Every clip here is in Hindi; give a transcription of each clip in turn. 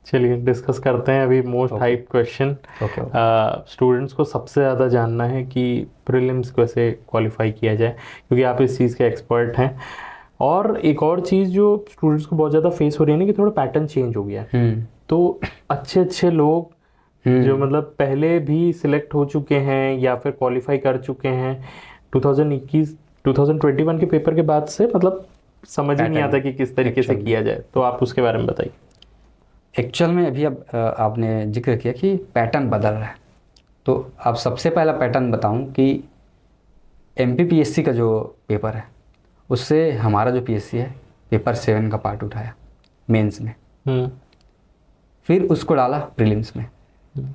चलिए डिस्कस करते हैं अभी most okay. Hype question. Okay. Students को सबसे ज़्यादा जानना है कि प्रीलिम्स को कैसे क्वालिफाई किया जाए, क्योंकि आप इस चीज़ के एक्सपर्ट हैं। और एक और चीज़ जो स्टूडेंट्स को बहुत ज़्यादा फेस हो रही है ना, कि थोड़ा पैटर्न चेंज हो गया है। हम्म। तो अच्छे अच्छे लोग जो हम्म। मतलब पहले भी सिलेक्ट हो चुके हैं या फिर क्वालिफाई कर चुके हैं 2021 2021 के पेपर के बाद से, मतलब समझ ही नहीं पैटर्न आता कि किस तरीके से एक्चुअल में किया जाए। तो आप उसके बारे में बताइए। एक्चुअल में अभी अब आपने जिक्र किया कि पैटर्न बदल रहा है। तो अब सबसे पहला पैटर्न बताऊं कि एमपीपीएससी का जो पेपर है उससे हमारा जो पीएससी है पेपर 7 का पार्ट उठाया मेंस में, हम्म। फिर उसको डाला प्रीलिम्स में।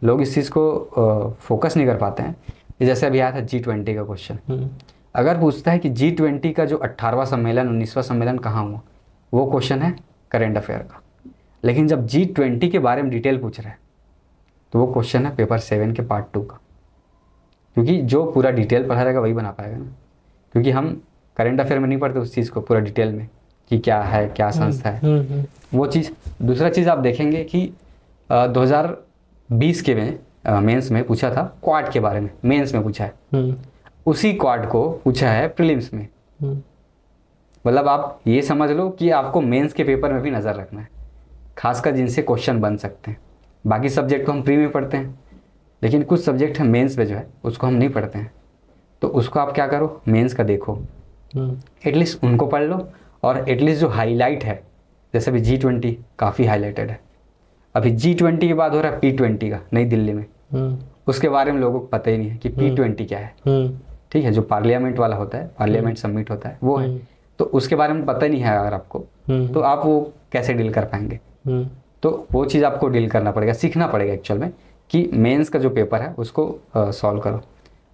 लोग इस चीज़ को फोकस नहीं कर पाते हैं कि जैसे अभी आया था G20 का क्वेश्चन। हम्म। अगर पूछता है कि G20 का जो 18वां सम्मेलन 19वां सम्मेलन कहाँ हुआ, वो क्वेश्चन है करेंट अफेयर का। लेकिन जब G20 के बारे में डिटेल पूछ रहा है तो वो क्वेश्चन है पेपर 7 के पार्ट 2 का। क्योंकि जो पूरा डिटेल पढ़ा रहेगा वही बना पाएगा ना, क्योंकि हम करेंट अफेयर में नहीं पढ़ते उस चीज़ को पूरा डिटेल में कि क्या है क्या हम्म। संस्था है हम्म। वो चीज़। दूसरा चीज़ आप देखेंगे कि 2020 के में मेंस में पूछा था क्वाड के बारे में, मेंस में पूछा है। हम्म। उसी क्वाड को पूछा है प्रीलिम्स में। हम्म। मतलब आप ये समझ लो कि आपको मेंस के पेपर में भी नज़र रखना है, खासकर जिनसे क्वेश्चन बन सकते हैं। बाकी सब्जेक्ट को हम प्री में पढ़ते हैं, लेकिन कुछ सब्जेक्ट है मेंस में जो है उसको हम नहीं पढ़ते हैं। तो उसको आप क्या करो, मेंस का देखो, हम्म। एटलीस्ट उनको पढ़ लो। और एटलीस्ट जो हाईलाइट है, जैसे अभी G20 काफ़ी हाईलाइटेड है। अभी G20 के बाद हो रहा है P20 का नई दिल्ली में। हम्म। उसके बारे में लोगों को पता ही नहीं है कि P20 क्या है। हम्म। ठीक है, जो पार्लियामेंट वाला होता है, हम्म। पार्लियामेंट समिट होता है वो है। हम्म। तो उसके बारे में पता ही नहीं है अगर आपको, तो हम्म। आप वो कैसे डील कर पाएंगे। हम्म। तो वो चीज़ आपको डील करना पड़ेगा, सीखना पड़ेगा एक्चुअल में कि मेंस का जो पेपर है उसको सॉल्व करो।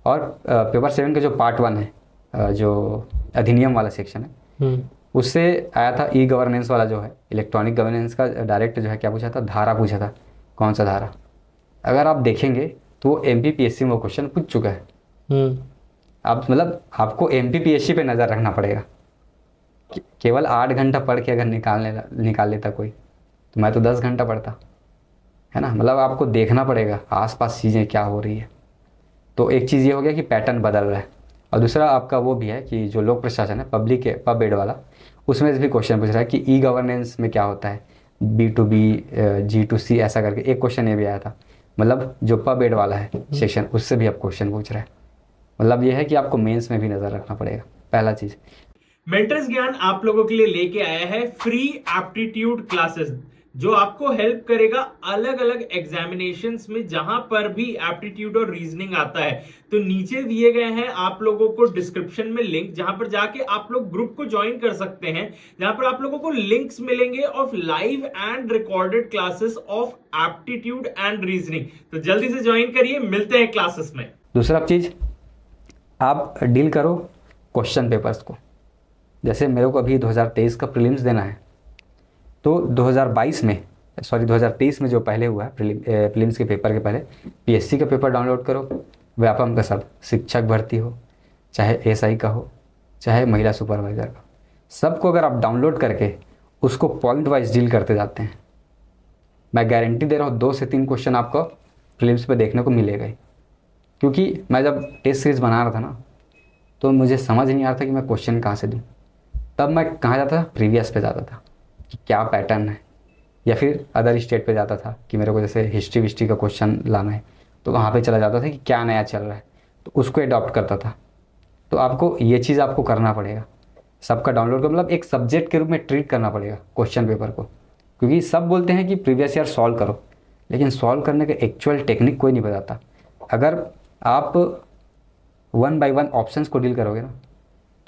और पेपर 7 का जो पार्ट 1 है, जो अधिनियम वाला सेक्शन है, हम्म। उससे आया था ई गवर्नेंस वाला जो है, इलेक्ट्रॉनिक गवर्नेंस का डायरेक्ट जो है क्या पूछा था, धारा पूछा था, कौन सा धारा। अगर आप देखेंगे तो वो एमपीपीएससी में वो क्वेश्चन पूछ चुका है। हम्म। आप मतलब आपको एमपीपीएससी पे नज़र रखना पड़ेगा। केवल 8 घंटा पढ़ के अगर निकाल लेता कोई, तो मैं तो 10 घंटा पढ़ता, है ना। मतलब आपको देखना पड़ेगा आसपास चीज़ें क्या हो रही है। तो एक चीज़ ये हो गया कि पैटर्न बदल रहा है। और दूसरा आपका वो भी है कि जो लोक प्रशासन है, पब्लिक है, पब एड वाला, उसमें से भी क्वेश्चन पूछ रहा है कि ई गवर्नेंस में क्या होता है, B2B G2C ऐसा करके एक क्वेश्चन ये भी आया था। मतलब जो पब एड वाला है सेक्शन, उससे भी आप क्वेश्चन पूछ रहे हैं। मतलब ये है कि आपको मेंस में भी नज़र रखना पड़ेगा, पहला चीज़। मेंटर्स ज्ञान आप लोगों के लिए लेके आया है फ्री एप्टीट्यूड क्लासेस, जो आपको हेल्प करेगा अलग अलग एग्जामिनेशंस में जहां पर भी एप्टीट्यूड और रीजनिंग आता है। तो नीचे दिए गए हैं आप लोगों को डिस्क्रिप्शन में लिंक, जहां पर जाके आप लोग ग्रुप को ज्वाइन कर सकते हैं, जहां पर आप लोगों को लिंक्स मिलेंगे of live and recorded classes of aptitude and reasoning. तो जल्दी से ज्वाइन करिए, मिलते हैं क्लासेस में। दूसरा चीज़, आप डील करो क्वेश्चन पेपर्स को। जैसे मेरे को अभी 2023 का प्रीलिम्स देना है, तो 2023 में जो पहले हुआ है प्रीलिम्स के पेपर के पहले पीएससी का पेपर डाउनलोड करो, व्यापम का सब, शिक्षक भर्ती हो, चाहे एसआई का हो, चाहे महिला सुपरवाइज़र का, सबको अगर आप डाउनलोड करके उसको पॉइंट वाइज डील करते जाते हैं, मैं गारंटी दे रहा हूँ 2 से 3 क्वेश्चन आपको प्रीलिम्स पे देखने को मिलेगा ही। क्योंकि मैं जब टेस्ट सीरीज बना रहा था ना, तो मुझे समझ नहीं आ रहा था कि मैं क्वेश्चन कहाँ से दूँ। तब मैं कहाँ जाता था, प्रीवियस पे जाता था कि क्या पैटर्न है, या फिर अदर स्टेट पे जाता था कि मेरे को जैसे हिस्ट्री विस्ट्री का क्वेश्चन लाना है, तो वहाँ पे चला जाता था कि क्या नया चल रहा है, तो उसको अडॉप्ट करता था। तो आपको ये चीज़ आपको करना पड़ेगा, सबका डाउनलोड कर, मतलब एक सब्जेक्ट के रूप में ट्रीट करना पड़ेगा क्वेश्चन पेपर को। क्योंकि सब बोलते हैं कि प्रीवियस ईयर सॉल्व करो, लेकिन सॉल्व करने का एक्चुअल टेक्निक कोई नहीं बताता। अगर आप 1 बाय 1 ऑप्शंस को डील करोगे ना,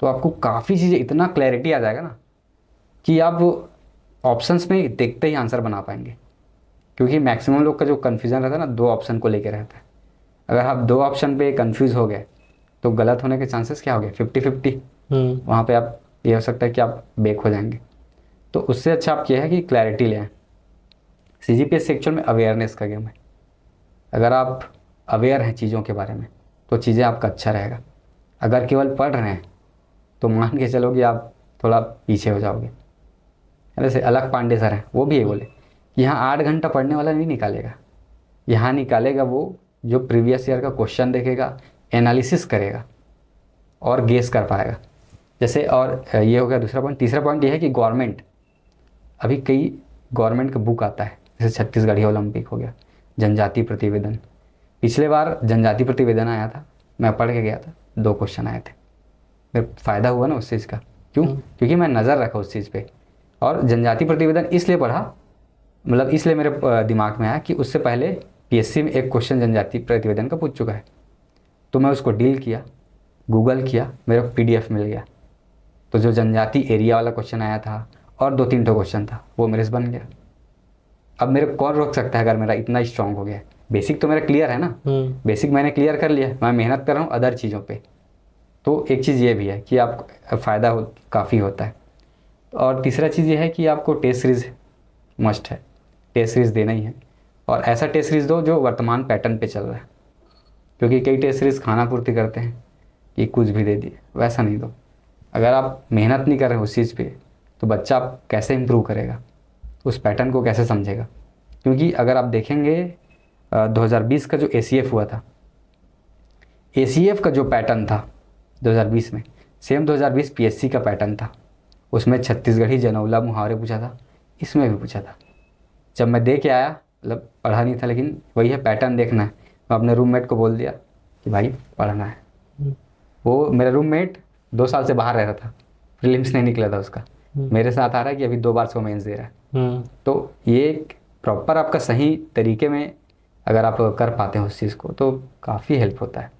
तो आपको काफ़ी चीज़ें, इतना क्लैरिटी आ जाएगा ना कि आप ऑप्शंस में देखते ही आंसर बना पाएंगे। क्योंकि मैक्सिमम लोग का जो कन्फ्यूज़न रहता है ना, 2 ऑप्शन को लेकर रहता है। अगर आप 2 ऑप्शन पे कंफ्यूज हो गए तो गलत होने के चांसेस क्या हो गए, 50-50। वहाँ पे आप, ये हो सकता है कि आप बेक हो जाएंगे। तो उससे अच्छा आप ये है कि क्लैरिटी लें। CGPS एक्चुअल में अवेयरनेस का गेम है। अगर आप अवेयर हैं चीज़ों के बारे में तो चीज़ें आपका अच्छा रहेगा। अगर केवल पढ़ रहे हैं तो मान के चलो कि आप थोड़ा पीछे हो जाओगे। जैसे अलग पांडे सर हैं, वो भी ये बोले यहाँ 8 घंटा पढ़ने वाला नहीं निकालेगा, यहाँ निकालेगा वो जो प्रीवियस ईयर का क्वेश्चन देखेगा, एनालिसिस करेगा और गेस कर पाएगा। जैसे और ये हो गया दूसरा पॉइंट। तीसरा पॉइंट ये है कि गवर्नमेंट, अभी कई गवर्नमेंट का बुक आता है, जैसे छत्तीसगढ़ी ओलंपिक हो गया, जनजाति प्रतिवेदन। पिछले बार जनजाति प्रतिवेदन आया था, मैं पढ़ के गया था, 2 क्वेश्चन आए थे, मेरे फ़ायदा हुआ ना उस चीज़ का। क्यों? क्योंकि मैं नज़र रखा उस चीज़ पे। और जनजाति प्रतिवेदन इसलिए पढ़ा, मतलब इसलिए मेरे दिमाग में आया कि उससे पहले पीएससी में एक क्वेश्चन जनजाति प्रतिवेदन का पूछ चुका है, तो मैं उसको डील किया, गूगल किया, मेरे को PDF मिल गया। तो जो जनजाति एरिया वाला क्वेश्चन आया था और 2-3 क्वेश्चन था, वो मेरे से बन गया। अब मेरे को कौन रोक सकता है अगर मेरा इतना स्ट्रांग हो गया है? बेसिक तो मेरा क्लियर है ना, बेसिक मैंने क्लियर कर लिया, मैं मेहनत कर रहा हूँ अदर चीज़ों पे। तो एक चीज़ ये भी है कि आप फ़ायदा काफ़ी होता है। और तीसरा चीज़ ये है कि आपको टेस्ट सीरीज़ मस्ट है, टेस्ट सीरीज़ देना ही है। और ऐसा टेस्ट सीरीज़ दो जो वर्तमान पैटर्न पे चल रहा है, क्योंकि कई टेस्ट सीरीज़ खाना पूर्ति करते हैं कि कुछ भी दे दिए, वैसा नहीं दो। अगर आप मेहनत नहीं कर रहे उस चीज़ पे, तो बच्चा आप कैसे इम्प्रूव करेगा, उस पैटर्न को कैसे समझेगा? क्योंकि अगर आप देखेंगे 2020 का जो ACF हुआ था, ACF का जो पैटर्न था 2020 में, सेम 2020 PSC का पैटर्न था। उसमें छत्तीसगढ़ी जनौला मुहावरे पूछा था, इसमें भी पूछा था। जब मैं दे के आया, मतलब पढ़ा नहीं था, लेकिन वही है पैटर्न देखना है, मैं अपने रूममेट को बोल दिया कि भाई पढ़ना है। वो मेरा रूममेट 2 साल से बाहर रह रहा था, प्रीलिम्स नहीं निकला था उसका, मेरे साथ आ रहा है कि अभी 2 बार सो मेंस दे रहा है। तो ये प्रॉपर आपका सही तरीके में अगर आप कर पाते हैं उस चीज़ को, तो काफ़ी हेल्प होता है।